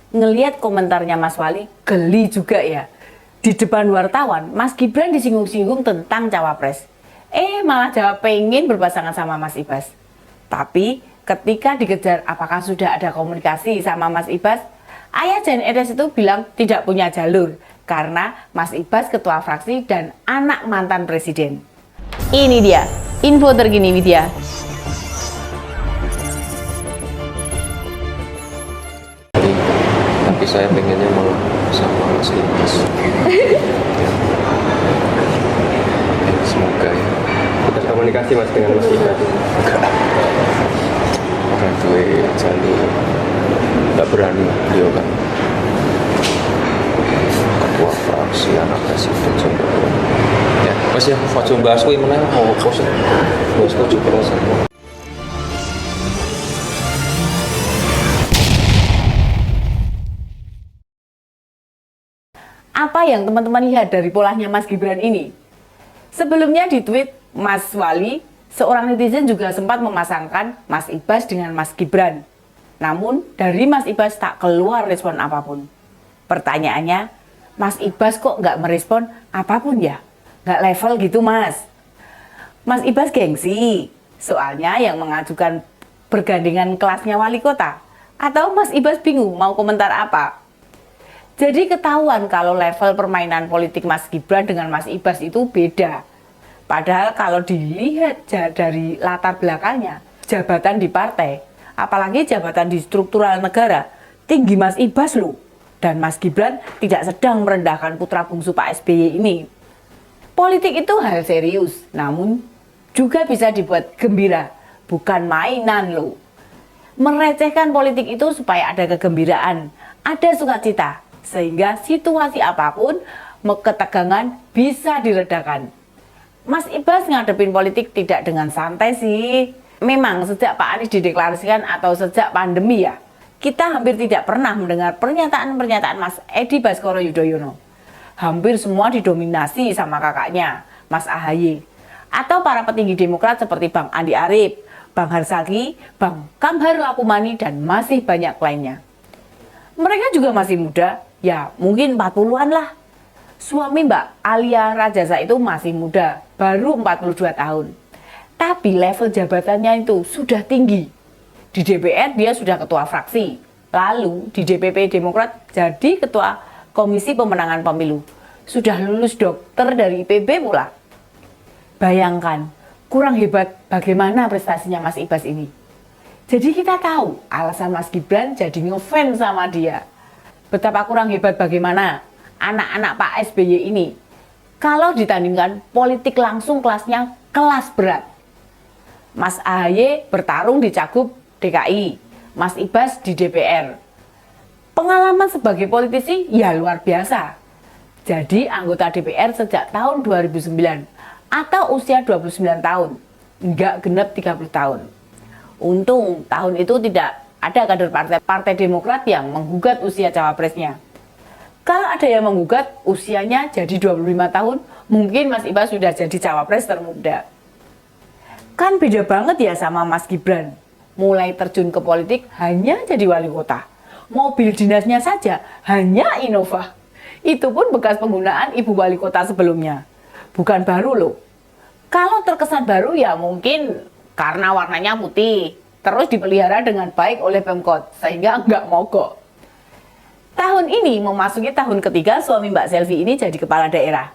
Ngelihat komentarnya Mas Wali, geli juga ya. Di depan wartawan, Mas Gibran disinggung-singgung tentang cawapres. Malah jawab pengen berpasangan sama Mas Ibas. Tapi ketika dikejar apakah sudah ada komunikasi sama Mas Ibas, ayah Jan Etes itu bilang tidak punya jalur karena Mas Ibas ketua fraksi dan anak mantan presiden. Ini dia info terkini Widya. Tapi saya pengennya malah sama Mas Ibas. Semoga ya. Kita komunikasi Mas dengan Mas Ibas. Enggak. Orang tua jalur nggak berani beliau kan. Ketua fraksi anak presiden coba. Ya, mas ya, foto bahas kuwi menang mau pos. Bahas kuwi juga rasa. Apa yang teman-teman lihat dari polanya Mas Gibran ini? Sebelumnya di tweet Mas Wali, seorang netizen juga sempat memasangkan Mas Ibas dengan Mas Gibran. Namun dari Mas Ibas tak keluar respon apapun. Pertanyaannya, Mas Ibas kok nggak merespon apapun ya? Nggak level gitu Mas. Mas Ibas gengsi, soalnya yang mengajukan bergandengan kelasnya wali kota. Atau Mas Ibas bingung mau komentar apa? Jadi ketahuan kalau level permainan politik Mas Gibran dengan Mas Ibas itu beda. Padahal kalau dilihat dari latar belakangnya, jabatan di partai, apalagi jabatan di struktural negara, tinggi Mas Ibas loh. Dan Mas Gibran tidak sedang merendahkan putra bungsu Pak SBY ini. Politik itu hal serius, namun juga bisa dibuat gembira, bukan mainan loh. Merecehkan politik itu supaya ada kegembiraan, ada sukacita, sehingga situasi apapun ketegangan bisa diredakan. Mas Ibas ngadepin politik tidak dengan santai sih. Memang sejak Pak Anies dideklarasikan atau sejak pandemi ya, kita hampir tidak pernah mendengar pernyataan-pernyataan Mas Edi Baskoro Yudhoyono. Hampir semua didominasi sama kakaknya, Mas AHY. Atau para petinggi Demokrat seperti Bang Andi Arief, Bang Harsagi, Bang Kamhar Lakumani, dan masih banyak lainnya. Mereka juga masih muda, ya mungkin 40-an lah. Suami Mbak Alia Rajasa itu masih muda, baru 42 tahun. Tapi level jabatannya itu sudah tinggi. Di DPR dia sudah ketua fraksi. Lalu di DPP Demokrat jadi ketua Komisi Pemenangan Pemilu. Sudah lulus dokter dari IPB pula. Bayangkan, kurang hebat bagaimana prestasinya Mas Ibas ini. Jadi kita tahu alasan Mas Gibran jadi ngefans sama dia. Betapa kurang hebat bagaimana anak-anak Pak SBY ini. Kalau ditandingkan politik langsung kelasnya kelas berat. Mas AHY bertarung di Cagup DKI, Mas Ibas di DPR. Pengalaman sebagai politisi ya luar biasa. Jadi anggota DPR sejak tahun 2009 atau usia 29 tahun, nggak genap 30 tahun. Untung tahun itu tidak ada kader partai Demokrat yang menggugat usia cawapresnya. Kalau ada yang menggugat usianya jadi 25 tahun, mungkin Mas Ibas sudah jadi cawapres termuda. Kan beda banget ya sama Mas Gibran. Mulai terjun ke politik hanya jadi wali kota. Mobil dinasnya saja hanya Innova. Itu pun bekas penggunaan ibu wali kota sebelumnya. Bukan baru loh. Kalau terkesan baru ya mungkin karena warnanya putih. Terus dipelihara dengan baik oleh Pemkot sehingga nggak mogok. Tahun ini memasuki tahun ketiga suami Mbak Selvi ini jadi kepala daerah.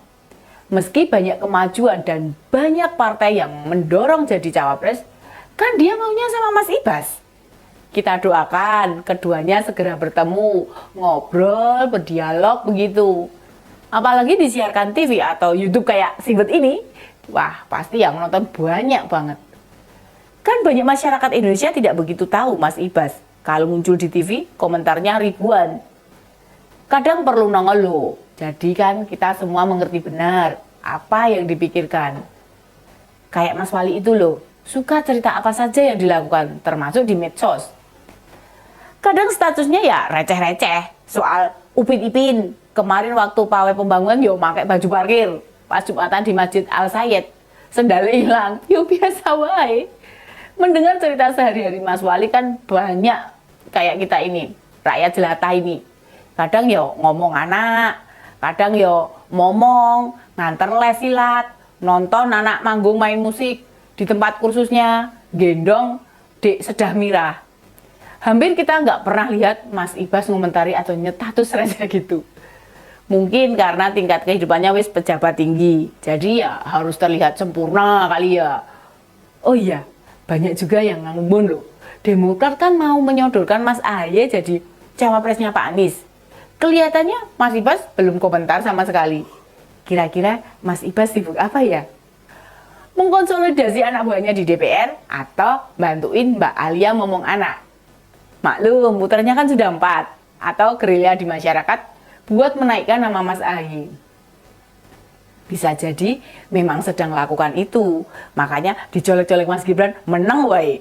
Meski banyak kemajuan dan banyak partai yang mendorong jadi cawapres, kan dia maunya sama Mas Ibas. Kita doakan keduanya segera bertemu, ngobrol, berdialog begitu. Apalagi disiarkan TV atau YouTube kayak Singlet ini, wah pasti yang menonton banyak banget. Kan banyak masyarakat Indonesia tidak begitu tahu Mas Ibas. Kalau muncul di TV, komentarnya ribuan. Kadang perlu nongol loh. Jadi kan kita semua mengerti benar apa yang dipikirkan. Kayak Mas Wali itu loh, suka cerita apa saja yang dilakukan, termasuk di medsos. Kadang statusnya ya receh-receh, soal Upin Ipin. Kemarin waktu pawai pembangunan yo pakai baju parkir, pas Jumatan di Masjid Al Sayyid, sendalnya hilang, yo biasa wae. Mendengar cerita sehari-hari Mas Wali kan banyak kayak kita ini. rakyat jelata ini. Kadang yo ngomong anak, kadang yo momong, nganter les silat, nonton anak manggung main musik di tempat kursusnya, gendong Dek Sedah Mirah. Hampir kita nggak pernah lihat Mas Ibas ngomentari atau nyetatus saja gitu. Mungkin karena tingkat kehidupannya wis pejabat tinggi, jadi ya harus terlihat sempurna kali ya. Oh iya, banyak juga yang nganggung loh. Demokrat kan mau menyodorkan Mas Ahy jadi cawapresnya Pak Anies. Kelihatannya Mas Ibas belum komentar sama sekali. Kira-kira Mas Ibas sibuk apa ya? Mengkonsolidasi anak buahnya di DPR atau bantuin Mbak Alia ngomong anak? Maklum, puternya kan sudah 4. Atau gerilya di masyarakat buat menaikkan nama Mas Ahy. Bisa jadi memang sedang lakukan itu. Makanya dicolek-colek Mas Gibran menang wae.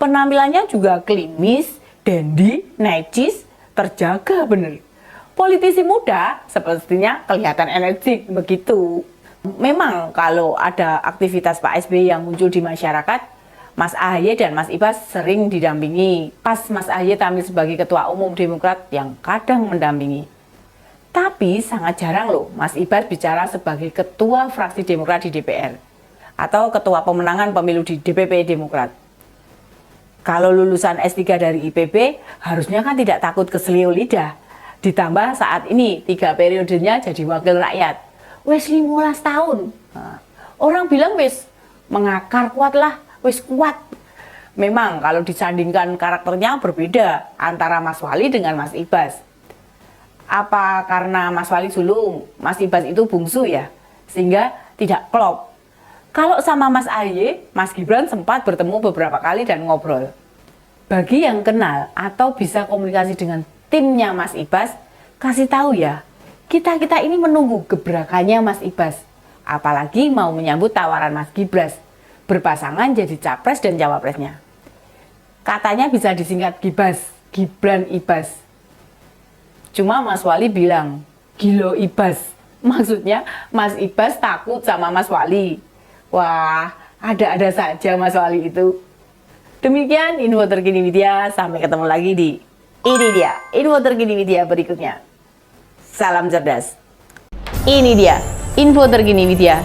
Penampilannya juga klimis, dandy, necis, terjaga bener. Politisi muda sepertinya kelihatan energik begitu. Memang kalau ada aktivitas Pak SBY yang muncul di masyarakat, Mas Ahy dan Mas Ibas sering didampingi. Pas Mas Ahy tampil sebagai Ketua Umum Demokrat yang kadang mendampingi. Tapi sangat jarang loh Mas Ibas bicara sebagai Ketua Fraksi Demokrat di DPR atau Ketua Pemenangan Pemilu di DPP Demokrat. Kalau lulusan S3 dari IPB harusnya kan tidak takut keselio lidah. Ditambah saat ini 3 periodenya jadi wakil rakyat. Wes 15 tahun. Nah, orang bilang wes mengakar kuat lah, wes kuat. Memang kalau disandingkan karakternya berbeda antara Mas Wali dengan Mas Ibas. Apa karena Mas Wali sulung, Mas Ibas itu bungsu ya, sehingga tidak klop. Kalau sama Mas Ahy, Mas Gibran sempat bertemu beberapa kali dan ngobrol. Bagi yang kenal atau bisa komunikasi dengan timnya Mas Ibas, kasih tahu ya, kita ini menunggu gebrakannya Mas Ibas. Apalagi mau menyambut tawaran Mas Gibran, berpasangan jadi capres dan cawapresnya. Katanya bisa disingkat Gibas, Gibran Ibas. Cuma Mas Wali bilang, gilo Ibas. Maksudnya Mas Ibas takut sama Mas Wali. Wah, ada-ada saja Mas Wali itu. Demikian info terkini media. Sampai ketemu lagi di ini dia, info terkini media berikutnya. Salam cerdas. Ini dia, info terkini media